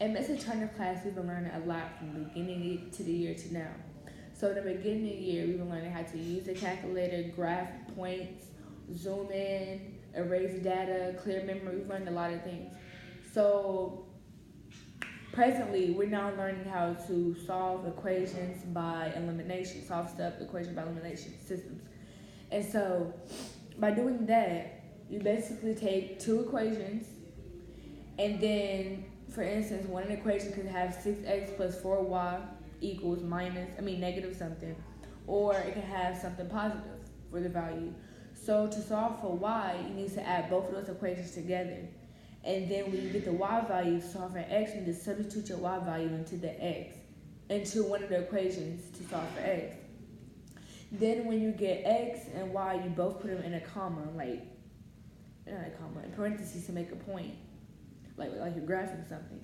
In Mr. Turner class, we've been learning a lot from the beginning to the year to now. So in the beginning of the year, we've been learning how to use the calculator, graph points, zoom in, erase data, clear memory. We've learned a lot of things. So presently, we're now learning how to solve equations by elimination, solve step equation by elimination systems. And so by doing that, you basically take two equations, and then, for instance, one equation could have 6x plus 4y equals negative something, or it can have something positive for the value. So to solve for y, you need to add both of those equations together. And then when you get the y value, solve for x, you just substitute your y value into one of the equations to solve for x. Then when you get x and y, you both put them in a comma, in parentheses to make a point, like you're graphing something.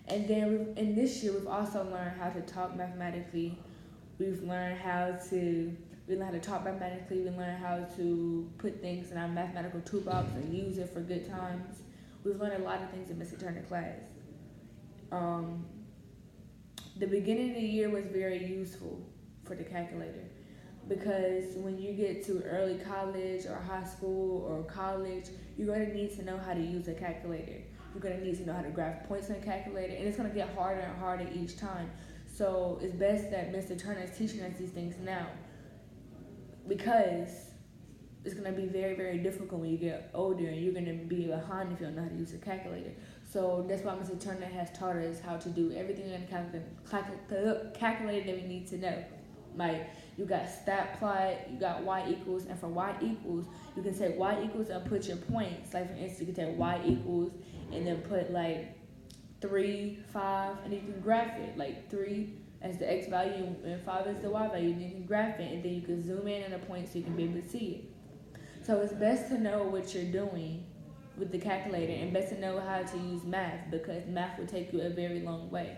And then in this year, we've also learned how to talk mathematically. We've learned how to talk mathematically. We learned how to put things in our mathematical toolbox and use it for good times. We've learned a lot of things in Mr. Turner class. The beginning of the year was very useful for the calculator, because when you get to early college or high school or college, you're going to need to know how to use a calculator. You're going to need to know how to graph points on a calculator, and it's going to get harder and harder each time. So it's best that Mr. Turner is teaching us these things now, because it's going to be very, very difficult when you get older, and you're going to be behind if you don't know how to use a calculator. So that's why Mr. Turner has taught us how to do everything in the calculator that we need to know. Like, you got stat plot, you got y equals, and for y equals, you can say y equals and put your points. Like, for instance, you can take y equals and then put 3, 5, and you can graph it. 3 as the x value and 5 as the y value, and you can graph it, and then you can zoom in on a point so you can be able to see it. So it's best to know what you're doing with the calculator, and best to know how to use math, because math will take you a very long way.